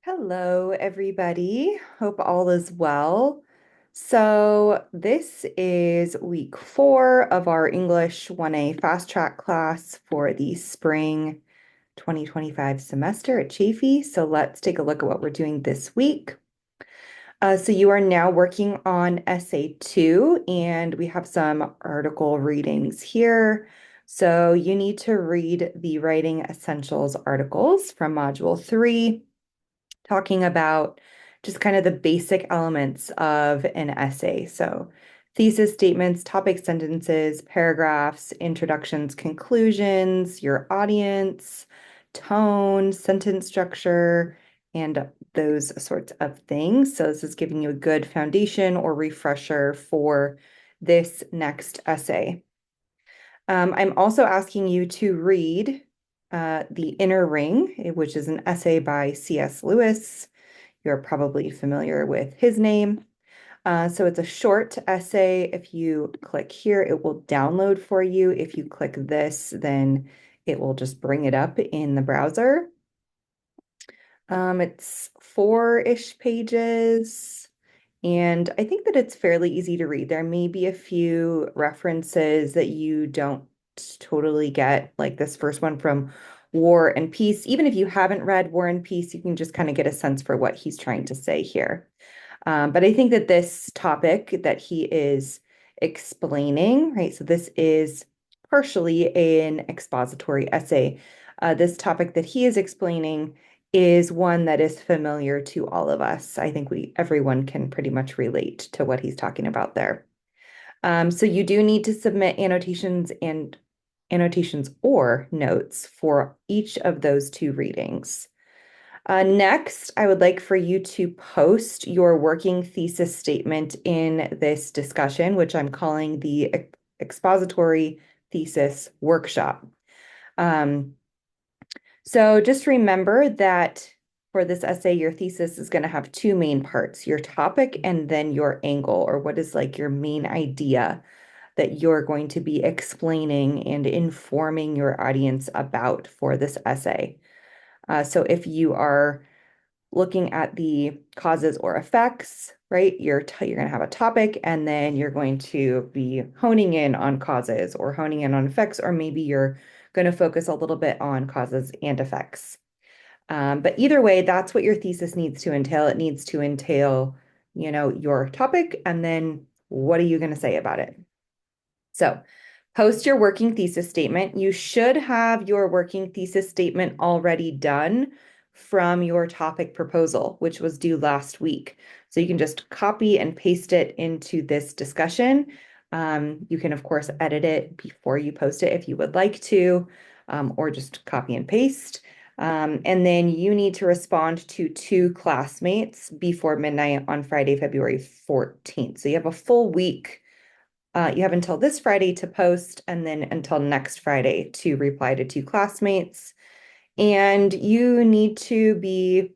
Hello, everybody. Hope all is well. So, this is week 4 of our English 1A Fast Track class for the spring 2025 semester at Chaffey. So, let's take a look at what we're doing this week. So, you are now working on Essay 2, and we have some article readings here. So, you need to read the Writing Essentials articles from Module 3 talking about just kind of the basic elements of an essay. So, thesis statements, topic sentences, paragraphs, introductions, conclusions, your audience, tone, sentence structure, and those sorts of things. So, this is giving you a good foundation or refresher for this next essay. I'm also asking you to read The Inner Ring, which is an essay by C.S. Lewis. You're probably familiar with his name. So it's a short essay. If you click here, it will download for you. If you click this, then it will just bring it up in the browser. It's 4-ish pages, and I think that it's fairly easy to read. There may be a few references that you don't totally get, like this first one from War and Peace. Even if you haven't read War and Peace, you can just kind of get a sense for what he's trying to say here. But I think that this topic that he is explaining, right? So this is partially an expository essay. This topic that he is explaining is one that is familiar to all of us. I think everyone can pretty much relate to what he's talking about there. So you do need to submit annotations or notes for each of those two readings. Next, I would like for you to post your working thesis statement in this discussion, which I'm calling the expository thesis workshop. Um, so just remember that for this essay, your thesis is going to have two main parts, your topic and then your angle, or what is like your main idea that you're going to be explaining and informing your audience about for this essay. So if you are looking at the causes or effects, right? You're going to have a topic and then you're going to be honing in on causes or honing in on effects, or maybe you're going to focus a little bit on causes and effects. But either way, that's what your thesis needs to entail. It needs to entail, your topic and then what are you going to say about it? So post your working thesis statement. You should have your working thesis statement already done from your topic proposal, which was due last week. So you can just copy and paste it into this discussion. You can, of course, edit it before you post it if you would like to, or just copy and paste. And then you need to respond to 2 classmates before midnight on Friday, February 14th. So you have a full week. You have until this Friday to post and then until next Friday to reply to 2 classmates. And you need to be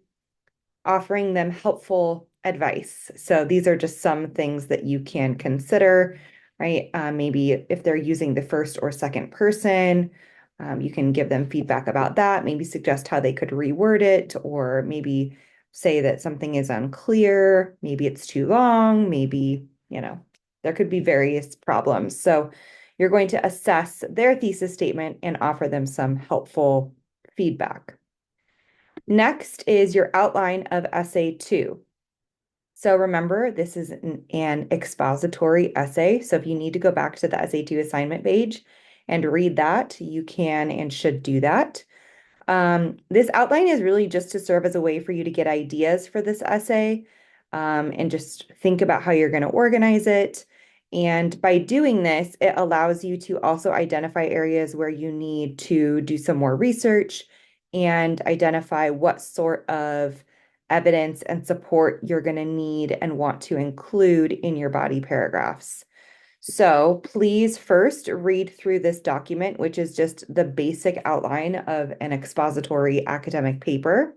offering them helpful advice. So these are just some things that you can consider, right? Maybe if they're using the first or second person, you can give them feedback about that, maybe suggest how they could reword it, or maybe say that something is unclear, maybe it's too long, maybe, there could be various problems. So you're going to assess their thesis statement and offer them some helpful feedback. Next is your outline of essay 2. So remember, this is an expository essay. So if you need to go back to the essay 2 assignment page and read that, you can and should do that. This outline is really just to serve as a way for you to get ideas for this essay, and just think about how you're going to organize it. And by doing this, it allows you to also identify areas where you need to do some more research and identify what sort of evidence and support you're going to need and want to include in your body paragraphs. So please first read through this document, which is just the basic outline of an expository academic paper.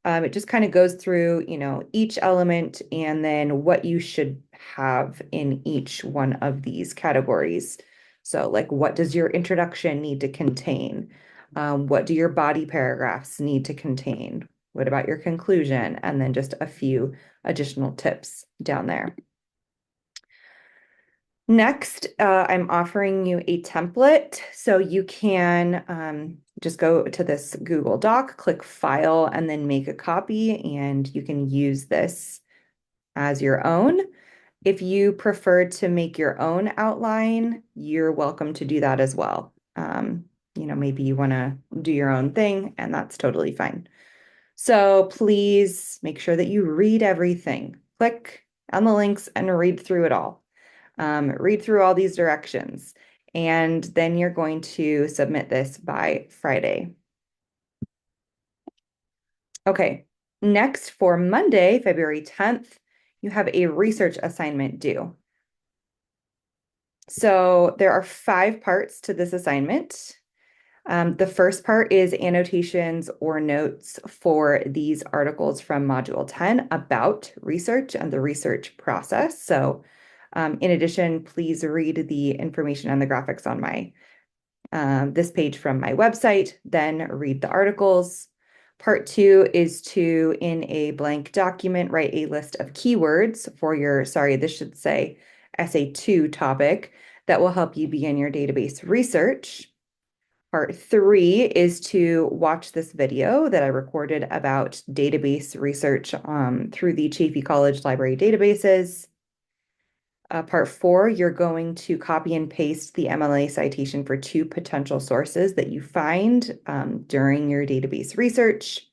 It just kind of goes through, each element and then what you should have in each one of these categories. So like, what does your introduction need to contain? What do your body paragraphs need to contain? What about your conclusion? And then just a few additional tips down there. Next, I'm offering you a template. So you can just go to this Google Doc, click File, and then make a copy, and you can use this as your own. If you prefer to make your own outline, you're welcome to do that as well. Maybe you want to do your own thing, and that's totally fine. So please make sure that you read everything. Click on the links and read through it all. Read through all these directions, and then you're going to submit this by Friday. Okay, next for Monday, February 10th, you have a research assignment due. So there are 5 parts to this assignment. The first part is annotations or notes for these articles from Module 10 about research and the research process. So in addition, please read the information and the graphics on this page from my website, then read the articles. Part 2 is to, in a blank document, write a list of keywords for your, this should say Essay 2 topic that will help you begin your database research. Part 3 is to watch this video that I recorded about database research through the Chaffey College Library databases. Part 4, you're going to copy and paste the MLA citation for 2 potential sources that you find during your database research.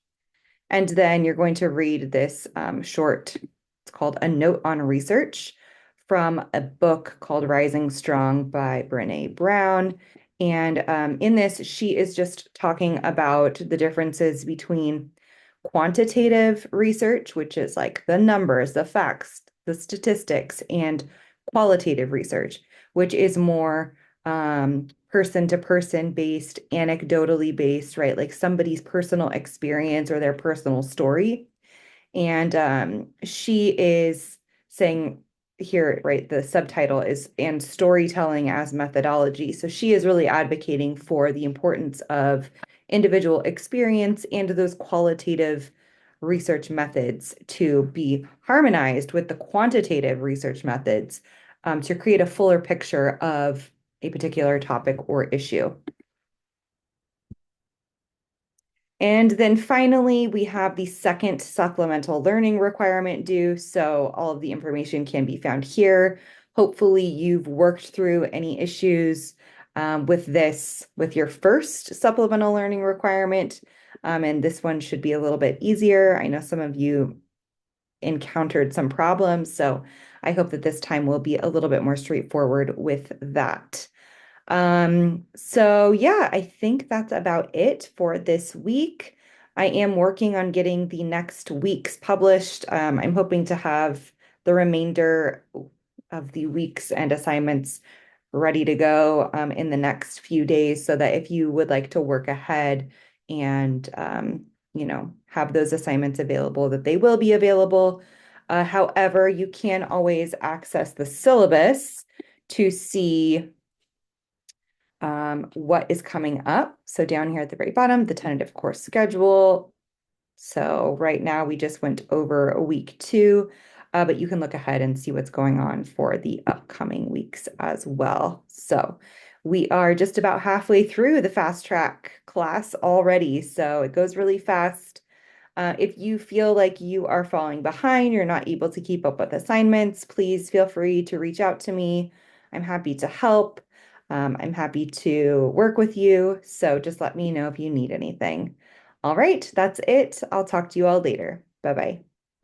And then you're going to read this short, it's called A Note on Research, from a book called Rising Strong by Brené Brown. And in this, she is just talking about the differences between quantitative research, which is like the numbers, the facts, the statistics, and qualitative research, which is more person to person based, anecdotally based, right? Like somebody's personal experience or their personal story. And she is saying here, right, the subtitle is "And Storytelling as Methodology." So she is really advocating for the importance of individual experience and those qualitative research methods to be harmonized with the quantitative research methods to create a fuller picture of a particular topic or issue. And then finally, we have the second supplemental learning requirement due. So all of the information can be found here. Hopefully you've worked through any issues with your first supplemental learning requirement. And this one should be a little bit easier. I know some of you encountered some problems, so I hope that this time will be a little bit more straightforward with that. So yeah, I think that's about it for this week. I am working on getting the next weeks published. I'm hoping to have the remainder of the weeks and assignments ready to go in the next few days so that if you would like to work ahead and have those assignments available, that they will be available. However, you can always access the syllabus to see what is coming up. So down here at the very bottom, the tentative course schedule. So right now we just went over week 2, but you can look ahead and see what's going on for the upcoming weeks as well. So we are just about halfway through the fast track class already, so it goes really fast. If you feel like you are falling behind, you're not able to keep up with assignments, please feel free to reach out to me. I'm happy to help. I'm happy to work with you. So just let me know if you need anything. All right, that's it. I'll talk to you all later. Bye-bye.